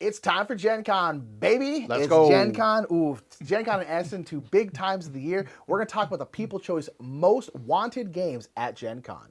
It's time for Gen Con, baby. Let's go. Gen Con. Ooh, Gen Con and Essen, two big times of the year. We're going to talk about the People Choice most wanted games at Gen Con.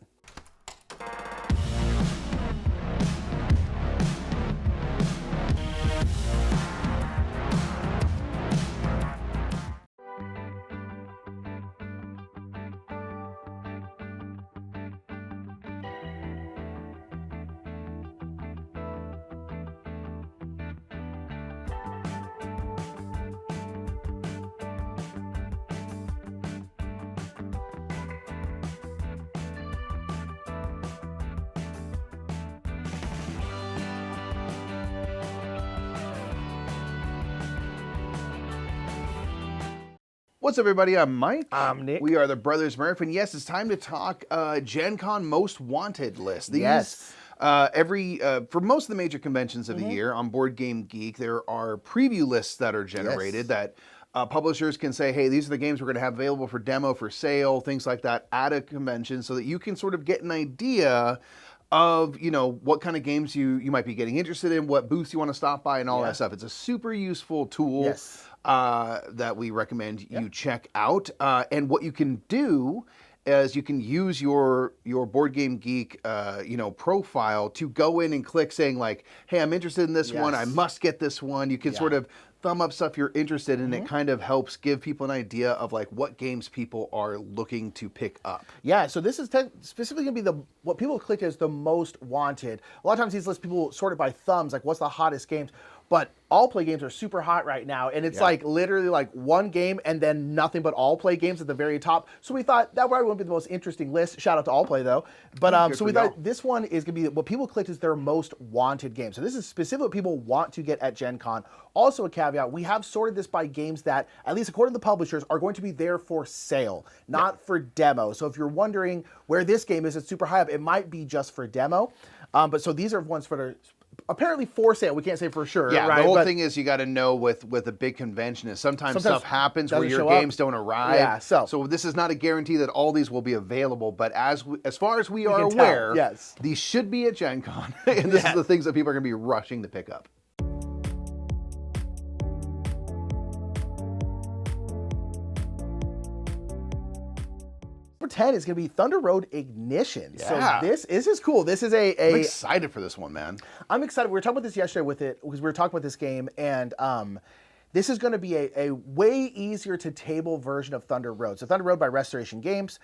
What's up, everybody? I'm Mike. I'm Nick. We are the Brothers Murph, and yes, it's time to talk Gen Con Most Wanted list. These, Yes. for most of the major conventions of the year on Board Game Geek, there are preview lists that are generated that publishers can say, hey, these are the games we're going to have available for demo, for sale, things like that at a convention, so that you can sort of get an idea of, you know, what kind of games you might be getting interested in, what booths you want to stop by, and all that stuff. It's a super useful tool. Yes. That we recommend you check out. And what you can do is you can use your Board Game Geek profile to go in and click saying like, hey, I'm interested in this one. I must get this one. You can sort of thumb up stuff you're interested in. It kind of helps give people an idea of like what games people are looking to pick up. Yeah, so this is specifically going to be what people click as the most wanted. A lot of times these lists people sort it by thumbs, like what's the hottest games. But all play games are super hot right now, and it's like literally like one game and then nothing but all play games at the very top. So we thought that probably wouldn't be the most interesting list. Shout out to all play though. But so we thought this one is gonna be what people clicked as their most wanted game. So this is specifically what people want to get at Gen Con. Also a caveat, we have sorted this by games that, at least according to the publishers, are going to be there for sale, not for demo. So if you're wondering where this game is, it's super high up. It might be just for demo. But so these are ones that are apparently for sale. We can't say for sure. Yeah, right? the whole thing is you got to know with a big convention is sometimes stuff happens where your games don't arrive. Yeah, so this is not a guarantee that all these will be available, but as far as we are aware, these should be at Gen Con, and this is the things that people are going to be rushing to pick up. Number 10 is going to be Thunder Road Ignition. Yeah. So this is cool. This is I'm excited for this one, man. I'm excited. We were talking about this yesterday because we were talking about this game, and this is going to be a way easier to table version of Thunder Road. So Thunder Road by Restoration Games,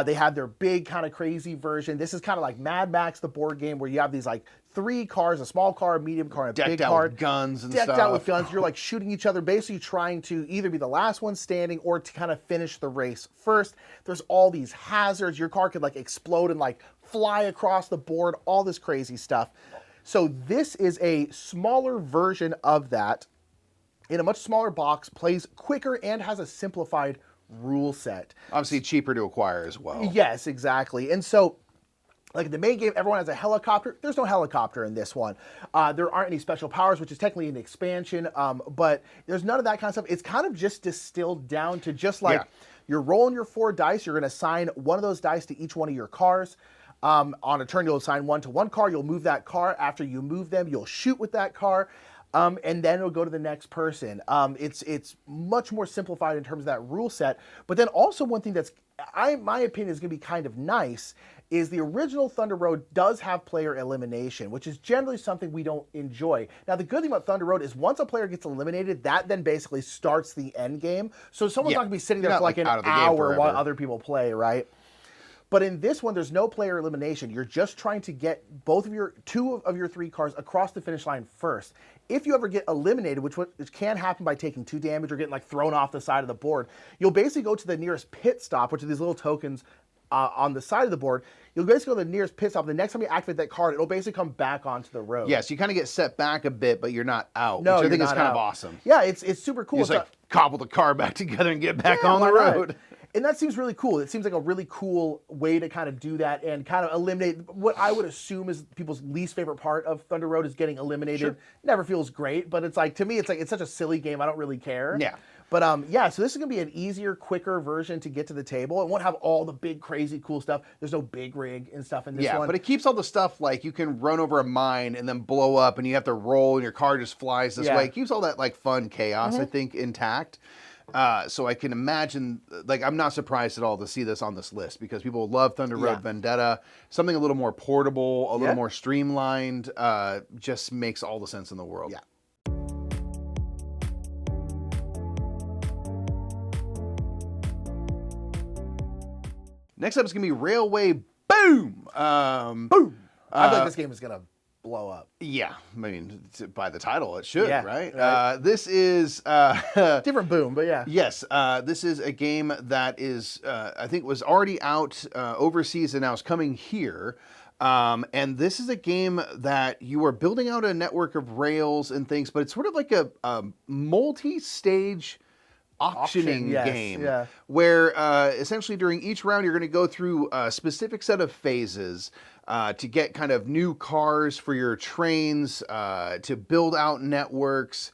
they have their big kind of crazy version. This is kind of like Mad Max, the board game, where you have these like 3 cars, a small car, a medium car, and a big car. Decked out with guns and stuff. Decked out with guns. You're like shooting each other, basically trying to either be the last one standing or to kind of finish the race first. There's all these hazards. Your car could like explode and like fly across the board, all this crazy stuff. So this is a smaller version of that in a much smaller box, plays quicker, and has a simplified rule set. Obviously cheaper to acquire as well. Yes, exactly. And so, like in the main game, everyone has a helicopter. There's no helicopter in this one. There aren't any special powers, which is technically an expansion, but there's none of that kind of stuff. It's kind of just distilled down to just like you're rolling your 4 dice. You're going to assign one of those dice to each one of your cars. On a turn, you'll assign one to one car. You'll move that car. After you move them, you'll shoot with that car. And then it'll go to the next person. It's much more simplified in terms of that rule set. But then also one thing that's, my opinion, is going to be kind of nice is the original Thunder Road does have player elimination, which is generally something we don't enjoy. Now, the good thing about Thunder Road is once a player gets eliminated, that then basically starts the end game. So someone's not going to be sitting there for like an hour while other people play, right? But in this one, there's no player elimination. You're just trying to get two of your 3 cars across the finish line first. If you ever get eliminated, which can happen by taking 2 damage or getting like thrown off the side of the board, you'll basically go to the nearest pit stop, which are these little tokens on the side of the board. You'll basically go to the nearest pit stop. The next time you activate that card, it'll basically come back onto the road. Yes, you kind of get set back a bit, but you're not out, no, which I think is kind of awesome. Yeah, it's super cool. You just like cobble the car back together and get back on the why road. not? And that seems really cool. It seems like a really cool way to kind of do that and kind of eliminate what I would assume is people's least favorite part of Thunder Road is getting eliminated. Sure. Never feels great, but it's like, to me, it's such a silly game. I don't really care. Yeah. But yeah, so this is going to be an easier, quicker version to get to the table. It won't have all the big, crazy, cool stuff. There's no big rig and stuff in this one. Yeah, but it keeps all the stuff like you can run over a mine and then blow up and you have to roll and your car just flies this way. It keeps all that like fun chaos, I think, intact. So I can imagine, like, I'm not surprised at all to see this on this list because people love Thunder Road Vendetta. Something a little more portable, a little more streamlined, just makes all the sense in the world. Yeah. Next up is going to be Railway Boom. Boom! I feel like this game is going to blow up. Yeah, I mean, by the title, it should, right? This is... different Boom, but yeah. Yes, this is a game that is, I think, was already out overseas and now is coming here. And this is a game that you are building out a network of rails and things, but it's sort of like a multi-stage auctioning game where essentially during each round you're going to go through a specific set of phases to get kind of new cars for your trains, to build out networks,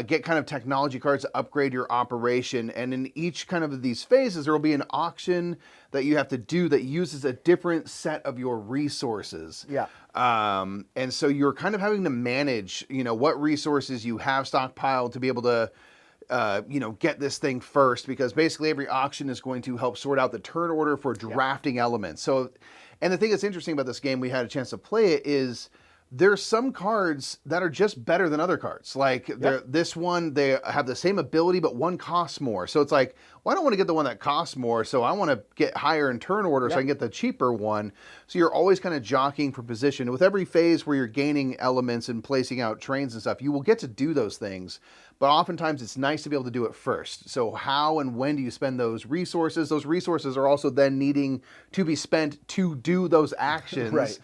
get kind of technology cards to upgrade your operation. And in each kind of these phases, there will be an auction that you have to do that uses a different set of your resources. Yeah. And so you're kind of having to manage, what resources you have stockpiled to be able to get this thing first, because basically every auction is going to help sort out the turn order for drafting elements. So, and the thing that's interesting about this game, we had a chance to play it, is there's some cards that are just better than other cards. Like this one, they have the same ability, but one costs more. So it's like, well, I don't want to get the one that costs more, so I want to get higher in turn order so I can get the cheaper one. So you're always kind of jockeying for position. With every phase where you're gaining elements and placing out trains and stuff, you will get to do those things. But oftentimes it's nice to be able to do it first. So how and when do you spend those resources? Those resources are also then needing to be spent to do those actions. Right.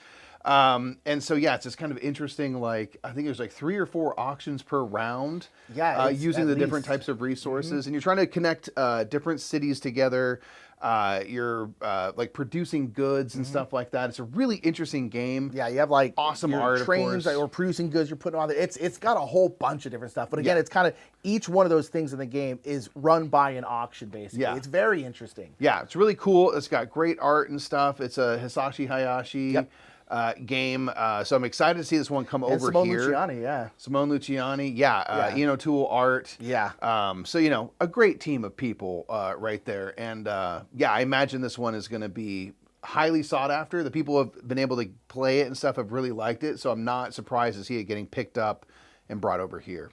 And so, it's just kind of interesting. Like, I think there's like 3 or 4 auctions per round. Yeah, using the different types of resources, and you're trying to connect different cities together. You're like producing goods and stuff like that. It's a really interesting game. Yeah, you have like awesome your art, trains of course. or producing goods you're putting on there. It's got a whole bunch of different stuff. But again, it's kind of each one of those things in the game is run by an auction, basically. Yeah. It's very interesting. Yeah, it's really cool. It's got great art and stuff. It's a Hisashi Hayashi game. So I'm excited to see this one come over Simone here. Luciani, Simone Luciani, Eno Tool art. Yeah. So, a great team of people right there. And I imagine this one is going to be highly sought after. The people who have been able to play it and stuff have really liked it. So I'm not surprised to see it getting picked up and brought over here.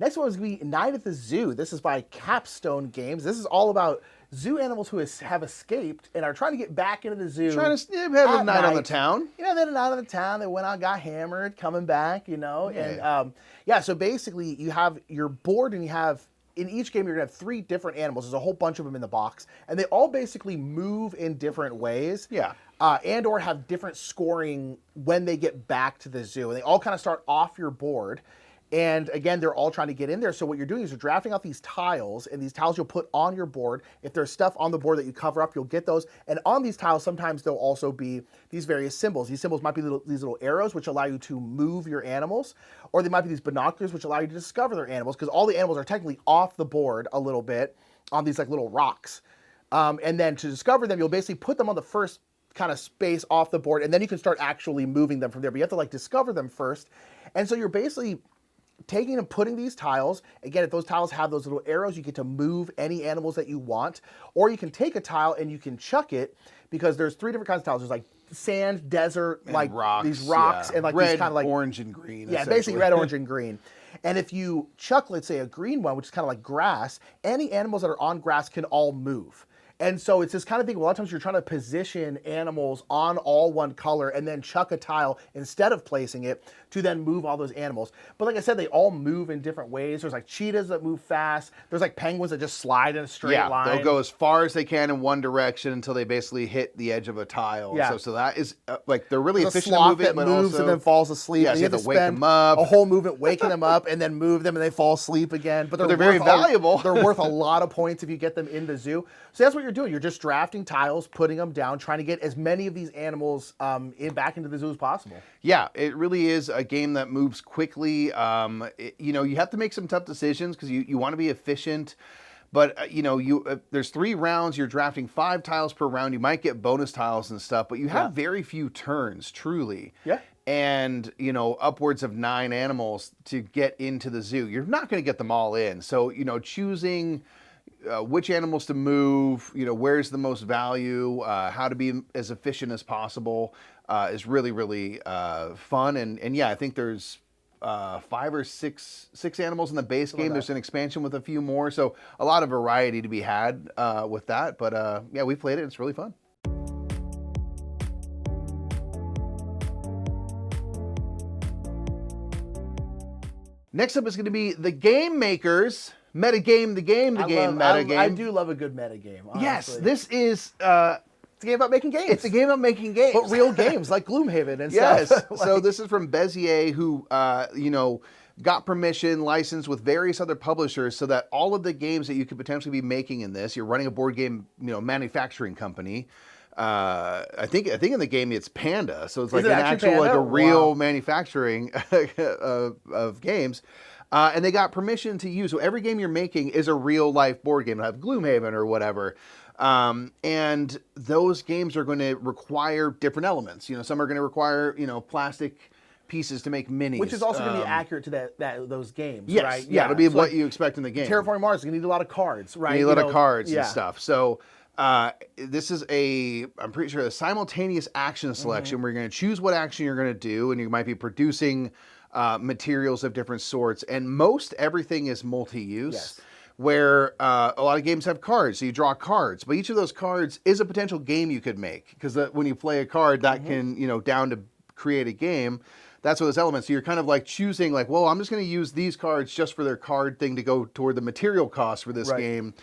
Next one is going to be Night at the Zoo. This is by Capstone Games. This is all about zoo animals who have escaped and are trying to get back into the zoo. Trying to have a night on the town. They had a night on the town. They went out, got hammered, coming back, And so basically you have your board and you have, in each game you're going to have 3 different animals. There's a whole bunch of them in the box. And they all basically move in different ways. Yeah. And or have different scoring when they get back to the zoo. And they all kind of start off your board. And again, they're all trying to get in there. So what you're doing is you're drafting out these tiles, and these tiles you'll put on your board. If there's stuff on the board that you cover up, you'll get those. And on these tiles, sometimes there'll also be these various symbols. These symbols might be these little arrows, which allow you to move your animals, or they might be these binoculars, which allow you to discover their animals, because all the animals are technically off the board a little bit on these like little rocks. And then to discover them, you'll basically put them on the first kind of space off the board, and then you can start actually moving them from there. But you have to like discover them first. And so you're basically taking and putting these tiles, again, if those tiles have those little arrows, you get to move any animals that you want, or you can take a tile and you can chuck it, because there's 3 different kinds of tiles. There's like sand, desert, and like rocks, these rocks, and like red, these kind of like orange, and green. Yeah, basically red, orange, and green. And if you chuck, let's say, a green one, which is kind of like grass, any animals that are on grass can all move. And so it's this kind of thing, a lot of times you're trying to position animals on all one color and then chuck a tile instead of placing it to then move all those animals. But like I said, they all move in different ways. There's like cheetahs that move fast. There's like penguins that just slide in a straight line. They'll go as far as they can in one direction until they basically hit the edge of a tile. Yeah. So that is like they're really There's a efficient at sloth moving, that but moves also and then falls asleep. Yeah, and so you have to wake spend them up. a whole movement waking them up and then move them and they fall asleep again. But they're very valuable. They're worth a lot of points if you get them in the zoo. So that's what you're doing. You're just drafting tiles, putting them down, trying to get as many of these animals back into the zoo as possible. Yeah, it really is a game that moves quickly. You know, you have to make some tough decisions because you want to be efficient. But, you know, there's 3 rounds. You're drafting 5 tiles per round. You might get bonus tiles and stuff, but you have very few turns, truly. Yeah. And, you know, upwards of 9 animals to get into the zoo. You're not going to get them all in. So, you know, choosing which animals to move, you know, where's the most value, how to be as efficient as possible is really, really fun. And yeah, I think there's 5 or 6 animals in the base game. There's an expansion with a few more. So a lot of variety to be had with that. But yeah, we played it. It's really fun. Next up is going to be the Game Makers Metagame, the metagame. I do love a good metagame. Honestly. Yes, this is it's a game about making games. It's a game about making games, but real games like Gloomhaven and yes. stuff. So this is from Bézier, who you know, got permission, licensed with various other publishers, so that all of the games that you could potentially be making in this, you're running a board game, you know, manufacturing company. I think in the game it's Panda, so it's like an actual Panda? Like a real manufacturing of games. And they got permission to use, so every game you're making is a real life board game. It'll have Gloomhaven or whatever. And those games are going to require different elements. You know, some are going to require, you know, plastic pieces to make minis. Which is also going to be accurate to those games, yes, right? Yeah, it'll be so what you expect in the game. Terraforming Mars is going to need a lot of cards, right? You need a lot of cards and stuff. So this is I'm pretty sure, a simultaneous action selection where you're going to choose what action you're going to do, and you might be producing materials of different sorts, and most everything is multi-use. Yes. Where a lot of games have cards, so you draw cards, but each of those cards is a potential game you could make, because when you play a card, that can, you know, down to create a game. That's what those elements. So you're kind of like choosing, like, well, I'm just going to use these cards just for their card thing to go toward the material cost for this game.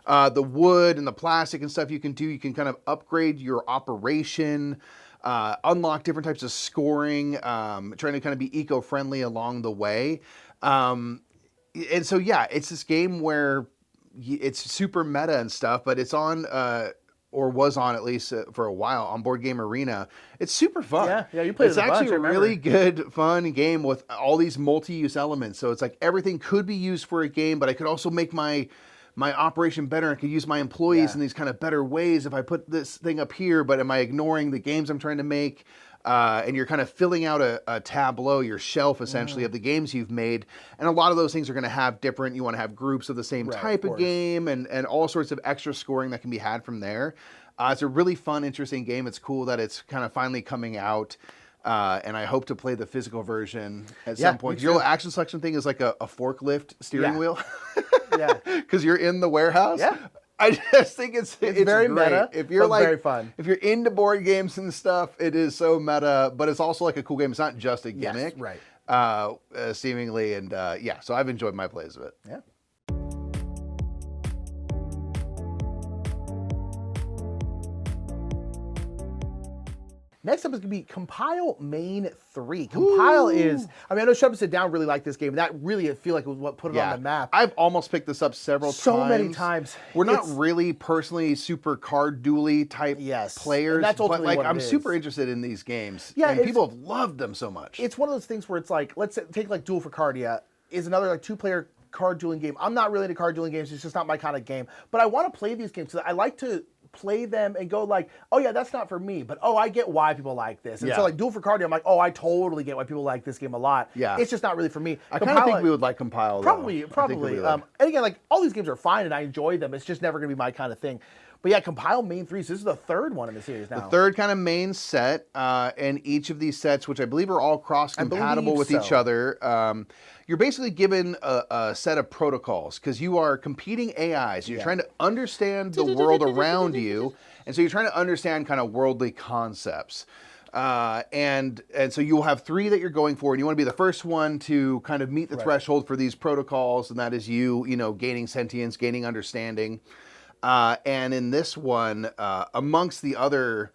The wood and the plastic and stuff you can do, you can kind of upgrade your operation. Unlock different types of scoring, trying to kind of be eco-friendly along the way. And so, yeah, it's this game where it's super meta and stuff, but it's on, or was on at least for a while, on Board Game Arena. It's super fun. Yeah, you played it a bunch, It's actually a really good, fun game with all these multi-use elements. So it's like everything could be used for a game, but I could also make my operation better. I could use my employees in these kind of better ways if I put this thing up here, but am I ignoring the games I'm trying to make? And you're kind of filling out a tableau, your shelf essentially of the games you've made. And a lot of those things are going to have different, you want to have groups of the same type of game and all sorts of extra scoring that can be had from there. It's a really fun, interesting game. It's cool that it's kind of finally coming out. And I hope to play the physical version at some point. Your little action selection thing is like a forklift steering wheel. Because you're in the warehouse. Yeah. I just think it's very great. meta. If you're like, very fun. If you're into board games and stuff, it is so meta. But it's also like a cool game. It's not just a gimmick, seemingly. And yeah, so I've enjoyed my plays of it. Yeah. Next up is going to be Compile Main 3. Compile is, I mean, I know Jacobson down really liked this game. That really, I feel like, was what put it on the map. I've almost picked this up several times. So many times. We're not really personally super card duely type players. And that's ultimately but like, what I'm it is. super interested in these games. Yeah, and people have loved them so much. It's one of those things where it's like, let's take like Duel for Cardia is another like 2-player card dueling game. I'm not really into card dueling games. It's just not my kind of game. But I want to play these games because I like to play them and go like, oh yeah, that's not for me, but oh, I get why people like this. And so like Duel for Cardia, I'm like, oh, I totally get why people like this game a lot. Yeah. It's just not really for me. I kind of think we would like Compile, though. Probably. And again, like all these games are fine and I enjoy them. It's just never going to be my kind of thing. But yeah, compile main 3. So this is the third one in the series now. The third kind of main set, and each of these sets, which I believe are all cross-compatible with each other, you're basically given a set of protocols because you are competing AIs. You're trying to understand the world around you, and so you're trying to understand kind of worldly concepts. And so you'll have 3 that you're going for, and you want to be the first one to kind of meet the threshold for these protocols, and that is you know, gaining sentience, gaining understanding. And in this one, amongst the other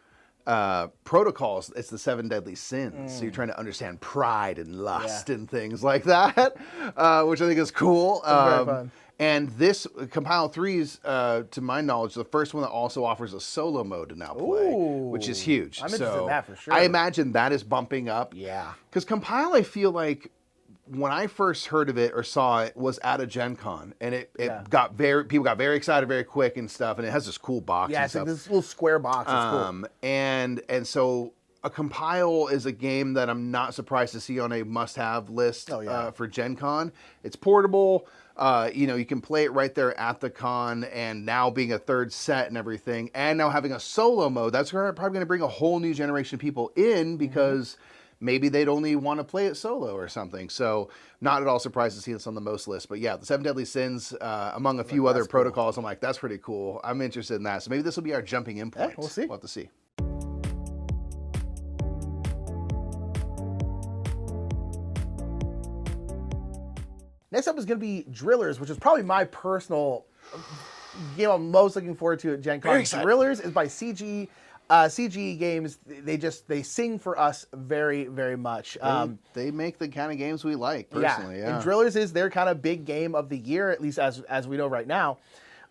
protocols, it's the 7 deadly sins. So you're trying to understand pride and lust and things like that, which I think is cool. Very fun. And this Compile 3's, to my knowledge, the first one that also offers a solo mode to now play, which is huge. I'm interested in that for sure. I imagine that is bumping up. Yeah. Because Compile, I feel like, when I first heard of it or saw it was at a Gen Con, and people got very excited very quick and stuff, and it has this cool box. Yeah, and it's stuff. like this little square box. It's cool. And so a Compile is a game that I'm not surprised to see on a must-have list for Gen Con. It's portable. You know, you can play it right there at the con, and now being a third set and everything, and now having a solo mode, that's probably going to bring a whole new generation of people in because maybe they'd only want to play it solo or something. So not at all surprised to see this on the most list. But yeah, the 7 Deadly Sins, among a few other protocols, I'm like, that's pretty cool. I'm interested in that. So maybe this will be our jumping in point. We'll see. We'll have to see. Next up is going to be Drillers, which is probably my personal game I'm most looking forward to at Gen Con. Drillers is by CG. CG games, they sing for us very, very much. They make the kind of games we like, personally. Yeah. And Drillers is their kind of big game of the year, at least as we know right now.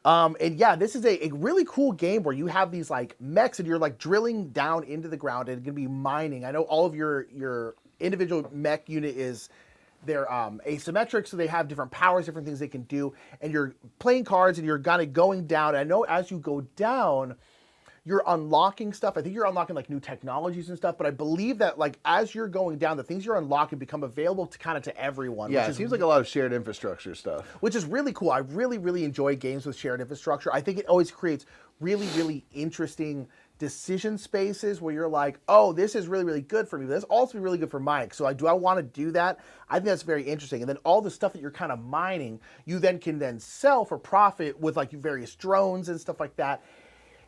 And yeah, this is a really cool game where you have these like mechs and you're like drilling down into the ground and going to be mining. I know all of your individual mech unit is they're asymmetric, so they have different powers, different things they can do. And you're playing cards and you're kind of going down. And I know as you go down, you're unlocking stuff. I think you're unlocking like new technologies and stuff, but I believe that like as you're going down, the things you're unlocking become available to kind of to everyone. Yeah, it seems like a lot of shared infrastructure stuff. Which is really cool. I really, really enjoy games with shared infrastructure. I think it always creates really, really interesting decision spaces where you're like, oh, this is really, really good for me. But this also be really good for Mike. So do I want to do that? I think that's very interesting. And then all the stuff that you're kind of mining, you then can then sell for profit with like various drones and stuff like that.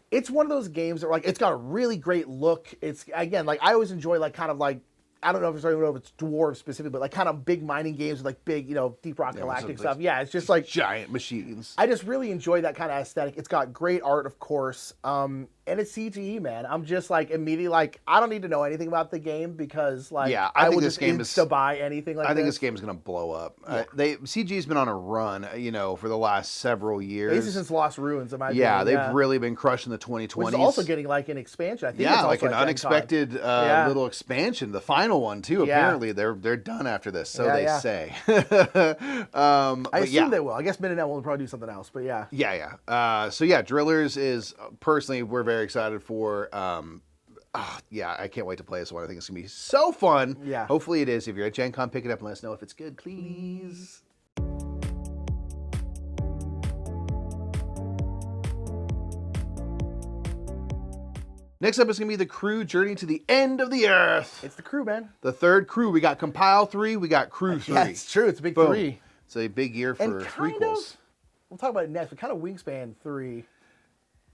It's one of those games that like it's got a really great look. It's again like I always enjoy like kind of like I don't know if it's dwarves specifically, but like kind of big mining games with like big, you know, Deep Rock Galactic stuff. Yeah, it's just like giant machines. I just really enjoy that kind of aesthetic. It's got great art, of course. And it's CGE, man. I'm just like immediately like I don't need to know anything about the game because like I think this game is to buy anything like I think this game is going to blow up. Yeah. CG's been on a run, you know, for the last several years. Basically since Lost Ruins, in my opinion. Yeah, they've really been crushing the 2020s. Which is also getting like an expansion. I think it's like an unexpected little expansion. The final one too. Apparently they're done after this, so they say. I assume they will. I guess Mid-Net will probably do something else, but yeah. Yeah. So yeah, Drillers is personally we're very excited for. I can't wait to play this one. I think it's gonna be so fun. Yeah. Hopefully it is. If you're at Gen Con, pick it up and let us know if it's good, please. Next up is going to be the Crew Journey to the End of the Earth. It's the Crew, man. The third Crew. We got Compile 3, we got Crew 3. Yeah, it's true. It's a big Boom. 3. It's a big year for prequels. We'll talk about it next, but kind of Wingspan 3.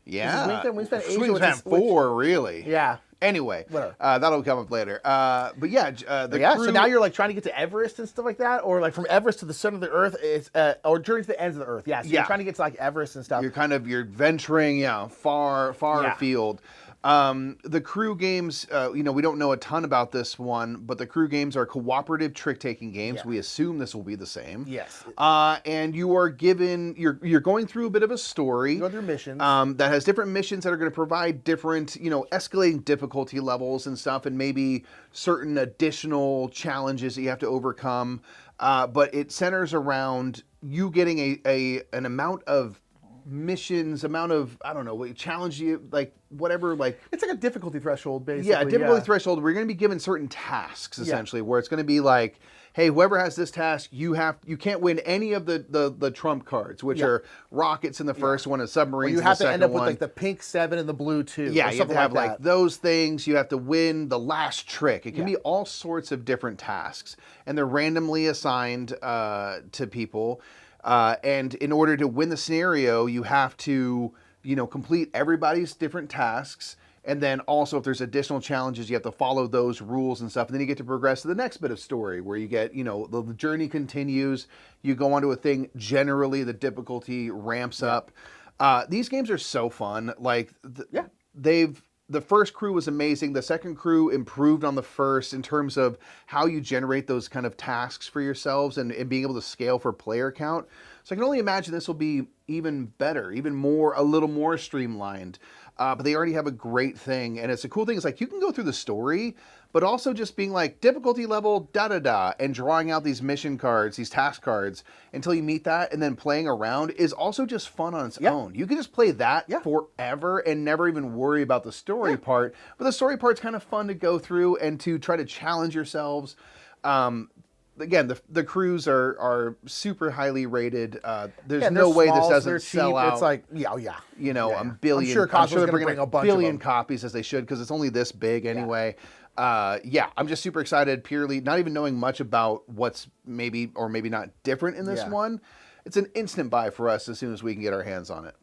Yeah. Wingspan Asia, Wingspan 4, really. Yeah. Anyway, whatever. That'll come up later. But yeah, Crew... So now you're like trying to get to Everest and stuff like that, or like from Everest to the center of the Earth, it's or Journey to the ends of the Earth. Yeah. So you're trying to get to like Everest and stuff. You're venturing, far afield. The Crew games, we don't know a ton about this one, but the Crew games are cooperative trick-taking games. Yeah. We assume this will be the same. Yes. And you are given, you're going through a bit of a story. You're going through missions. That has different missions that are going to provide different, escalating difficulty levels and stuff, and maybe certain additional challenges that you have to overcome. But it centers around you getting an amount of missions, amount of, I don't know, challenge you, like whatever, like. It's like a difficulty threshold, basically. Yeah, difficulty threshold. We're going to be given certain tasks, essentially, where it's going to be like, hey, whoever has this task, you can't win any of the trump cards, which are rockets in the first one and submarines in the second one. You have to end up with like the pink 7 and the blue 2. Yeah, you have to have like those things. You have to win the last trick. It can be all sorts of different tasks, and they're randomly assigned to people. And in order to win the scenario, you have to, complete everybody's different tasks. And then also, if there's additional challenges, you have to follow those rules and stuff. And then you get to progress to the next bit of story where you get, the journey continues. You go onto a thing. Generally, the difficulty ramps up. These games are so fun. Like, the first crew was amazing. The second crew improved on the first in terms of how you generate those kind of tasks for yourselves and being able to scale for player count. So I can only imagine this will be even better, a little more streamlined. But they already have a great thing. And it's a cool thing. It's like you can go through the story, but also just being like difficulty level, and drawing out these mission cards, these task cards until you meet that. And then playing around is also just fun on its own. You can just play that forever and never even worry about the story part. But the story part's kind of fun to go through and to try to challenge yourselves. Again, the crews are super highly rated. There's no way this doesn't sell out. It's like, a billion. I'm sure Cosmos they're bring a bunch billion of copies as they should because it's only this big anyway. I'm just super excited. Purely not even knowing much about what's maybe or maybe not different in this one. It's an instant buy for us as soon as we can get our hands on it.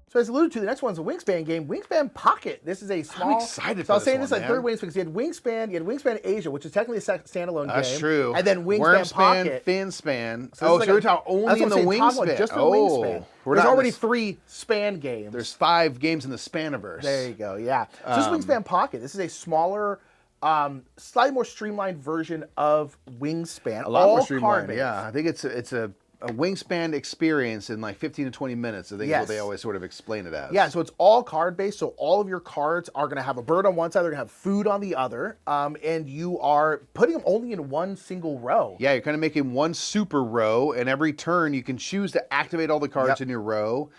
So as alluded to, the next one's a Wingspan game, Wingspan Pocket. This is a small. I'm excited So I for was saying this this one, like third Wingspan because you had Wingspan Asia, which is technically a standalone game. That's true. And then Wingspan Pocket. Finspan. So we're talking only in the Wingspan. Just the Wingspan. There's already 3 span games. There's 5 games in the Spaniverse. There you go. Yeah. So this is Wingspan Pocket. This is a smaller, slightly more streamlined version of Wingspan. A lot more streamlined. Yeah, I think it's a Wingspan experience in like 15 to 20 minutes. I think is what they always sort of explain it as. Yeah, so it's all card-based. So all of your cards are going to have a bird on one side. They're going to have food on the other. And you are putting them only in one single row. Yeah, you're kind of making one super row. And every turn, you can choose to activate all the cards in your row.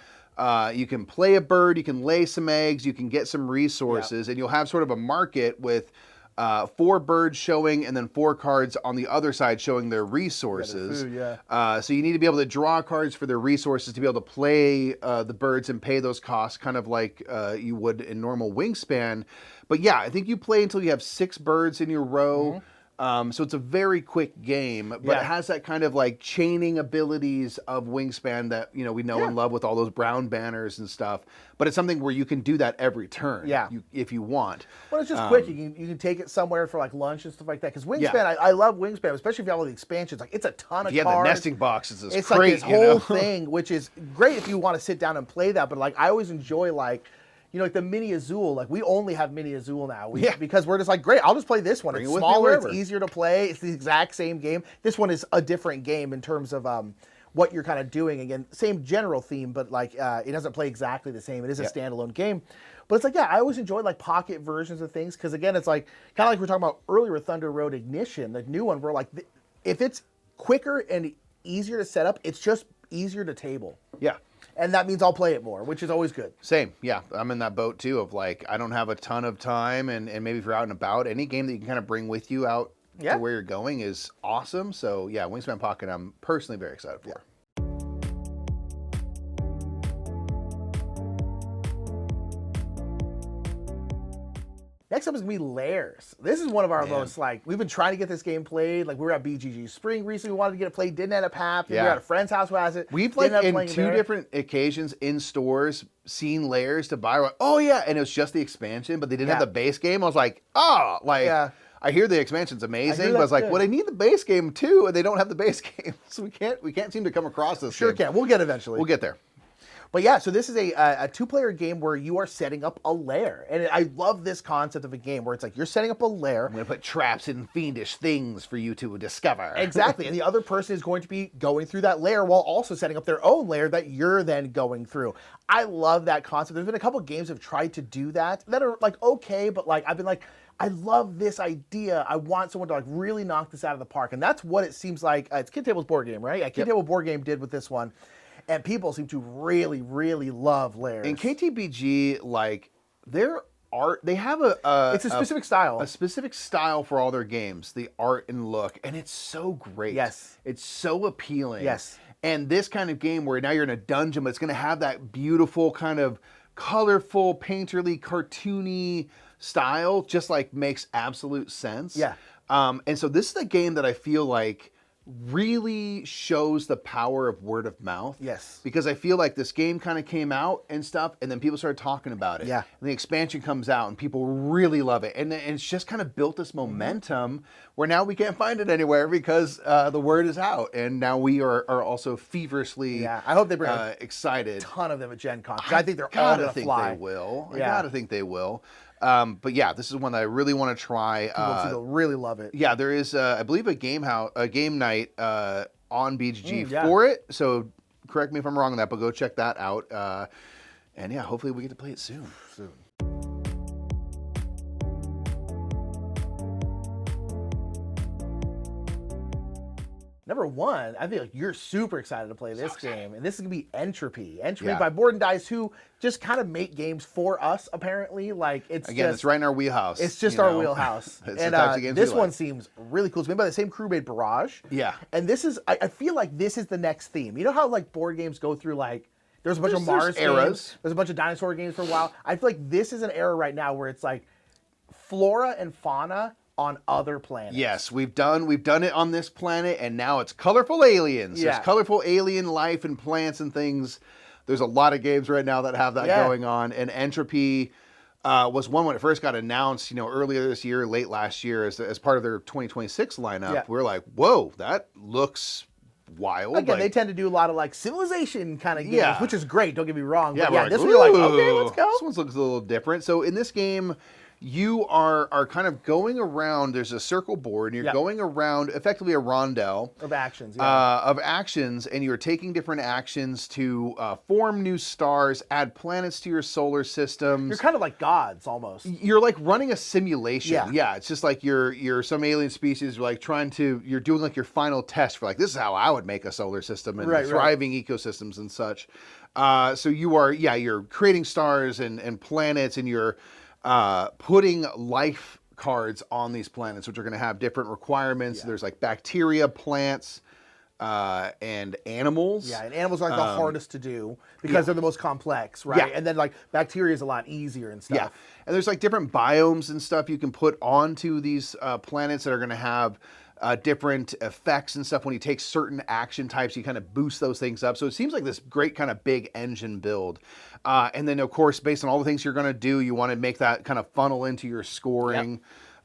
You can play a bird. You can lay some eggs. You can get some resources. And you'll have sort of a market with 4 birds showing and then 4 cards on the other side showing their resources. So you need to be able to draw cards for their resources to be able to play the birds and pay those costs kind of like you would in normal Wingspan. But yeah, I think you play until you have 6 birds in your row. So it's a very quick game, but it has that kind of like chaining abilities of Wingspan that, we know and love with all those brown banners and stuff. But it's something where you can do that every turn if you want. Well, it's just quick. You can take it somewhere for like lunch and stuff like that. Because Wingspan, I love Wingspan, especially if you have all the expansions. Like it's a ton of cards. Yeah, the nesting boxes is it's great. Like this whole thing, which is great if you want to sit down and play that. But like I always enjoy like like the Mini Azul, like we only have Mini Azul now. Because we're just like, great, I'll just play this one. It's smaller, it's easier to play. It's the exact same game. This one is a different game in terms of what you're kind of doing. Again, same general theme, but like it doesn't play exactly the same. It is a standalone game. But it's like, I always enjoy like pocket versions of things because again, it's like kind of like we were talking about earlier with Thunder Road Ignition, the new one, where like if it's quicker and easier to set up, it's just easier to table. Yeah. And that means I'll play it more, which is always good. Same. Yeah. I'm in that boat too of like, I don't have a ton of time and maybe if you're out and about, any game that you can kind of bring with you out to where you're going is awesome. So yeah, Wingspan Pocket, I'm personally very excited for. Next up is going to be Lairs. This is one of our most, like, we've been trying to get this game played. Like, we were at BGG Spring recently. We wanted to get it played. Didn't end up happening. We were at a friend's house who has it. We've, like, in 2 different occasions in stores seen Lairs to buy. Like, oh, yeah. And it was just the expansion, but they didn't have the base game. I was like, oh, like, I hear the expansion's amazing. But I was like, well, they need the base game, too, and they don't have the base game. So we can't seem to come across this Sure can. We'll get it eventually. We'll get there. But yeah, so this is a 2-player game where you are setting up a lair. And I love this concept of a game where it's like you're setting up a lair. I'm going to put traps and fiendish things for you to discover. Exactly. And the other person is going to be going through that lair while also setting up their own lair that you're then going through. I love that concept. There's been a couple of games that have tried to do that are like okay, but like I've been like, I love this idea. I want someone to like really knock this out of the park. And that's what it seems like. It's Kid Table's board game, right? Yeah, Kid Table board game did with this one. And people seem to really, really love Lairs. And KTBG, like, their art, they have it's a specific style. A specific style for all their games, the art and look. And it's so great. Yes. It's so appealing. Yes. And this kind of game where now you're in a dungeon, but it's going to have that beautiful kind of colorful, painterly, cartoony style, just like makes absolute sense. Yeah. And so this is a game that I feel like really shows the power of word of mouth. Yes. Because I feel like this game kind of came out and stuff, and then people started talking about it. Yeah. And the expansion comes out, and people really love it. And it's just kind of built this momentum where now we can't find it anywhere because the word is out. And now we are also feverishly I hope they bring excited. a ton of them at Gen Con. I think they're all going to fly. They will. Yeah. I gotta think they will. But yeah, this is one that I really want to try. People really love it. Yeah, there is, I believe, a game night on BGG yeah. for it. So correct me if I'm wrong on that, but go check that out. And yeah, hopefully we get to play it soon. Number one, I feel like you're super excited to play this game, and this is gonna be Entropy. Entropy Yeah. by Board&Dice, who just kind of make games for us. Apparently, like it's right in our wheelhouse. It's just our wheelhouse. It's and the types of games this we one like. seems really cool. It's made by the same crew made Barrage. Yeah. And this is, I feel like this is the next theme. You know how like board games go through like, there's a bunch of Mars eras. games. There's a bunch of dinosaur games for a while. I feel like this is an era right now where it's like flora and fauna on other planets. Yes, we've done it on this planet, and now it's colorful aliens. Yeah. There's colorful alien life and plants and things. There's a lot of games right now that have that going on. And Entropy was one when it first got announced, earlier this year, late last year, as part of their 2026 lineup. Yeah. We're like, whoa, that looks wild. Again, they tend to do a lot of like civilization kind of games, Yeah. which is great. Don't get me wrong. Yeah, But we're yeah, like, this one you're like, okay, "Ooh, let's go. This one looks a little different. So in this game, you are kind of going around. There's a circle board, and you're going around effectively a rondelle Of actions. and you're taking different actions to form new stars, add planets to your solar systems. You're kind of like gods almost. You're like running a simulation. Yeah. It's just like you're some alien species. You're like you're doing like your final test for like, this is how I would make a solar system and thriving ecosystems and such. So you're creating stars and planets, and you're putting life cards on these planets, which are going to have different requirements. There's like bacteria, plants, and animals. Yeah, and animals are like the hardest to do because they're the most complex, right? Yeah. And then like bacteria is a lot easier and stuff. Yeah, and there's like different biomes and stuff you can put onto these planets that are going to have different effects and stuff. When you take certain action types, you kind of boost those things up. So it seems like this great kind of big engine build. And then, of course, based on all the things you're going to do, you want to make that kind of funnel into your scoring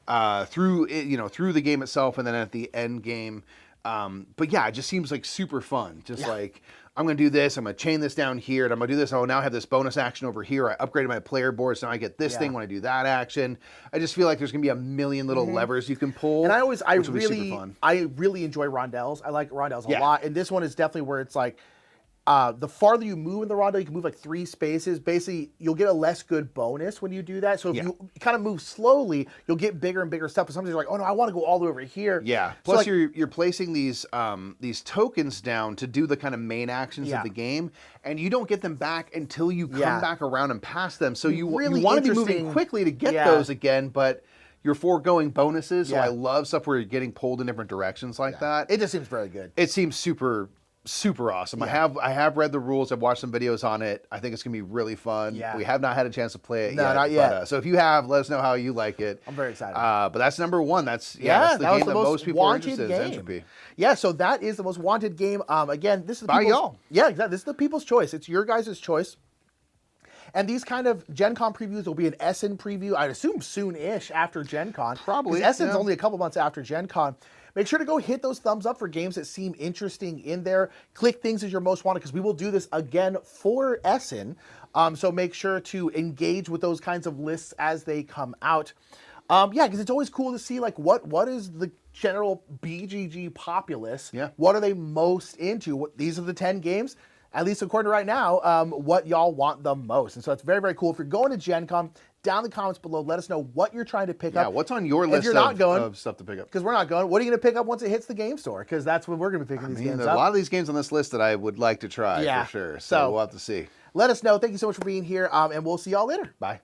through the game itself and then at the end game. But yeah, it just seems like super fun. Just like, I'm going to do this, I'm going to chain this down here, and I'm going to do this. Oh, now I have this bonus action over here. I upgraded my player board, so now I get this thing when I do that action. I just feel like there's going to be a million little levers you can pull. And I really enjoy rondelles. I like rondelles a lot. And this one is definitely where it's like, the farther you move in the rondelle, you can move like 3 spaces. Basically, you'll get a less good bonus when you do that. So if you kind of move slowly, you'll get bigger and bigger stuff. But sometimes you're like, oh no, I want to go all the way over here. Yeah. So Plus, like, you're placing these tokens down to do the kind of main actions of the game, and you don't get them back until you come back around and pass them. So you want to be moving quickly to get those again, but you're foregoing bonuses. So I love stuff where you're getting pulled in different directions like that. it just seems very good. It seems super awesome. I have read the rules. I've watched some videos on it. I think it's gonna be really fun. Yeah. We have not had a chance to play it No, yet. not yet. But, so if you have, let us know how you like it. I'm very excited. But that's number one. That's the that game was the that most most people are wanted interested in. game. Entropy. Yeah, so that is the most wanted game. Again, this is the By people's, y'all. Yeah, exactly. This is the people's choice. It's your guys' choice. And these kind of Gen Con previews will be an Essen preview, I'd assume soon-ish after Gen Con. Probably, 'Cause Essen's only a couple months after Gen Con. Make sure to go hit those thumbs up for games that seem interesting in there. Click things as your most wanted, because we will do this again for Essen. So make sure to engage with those kinds of lists as they come out. Because it's always cool to see like what is the general BGG populace. Yeah. What are they most into? These are the 10 games. at least according to right now, what y'all want the most. And so it's very, very cool. If you're going to Gen Con, down in the comments below, let us know what you're trying to pick up. Yeah, what's on your list of stuff to pick up? Because we're not going. What are you going to pick up once it hits the game store? Because that's when we're going to be picking these games up. There's a lot of these games on this list that I would like to try for sure. So we'll have to see. Let us know. Thank you so much for being here, and we'll see y'all later. Bye.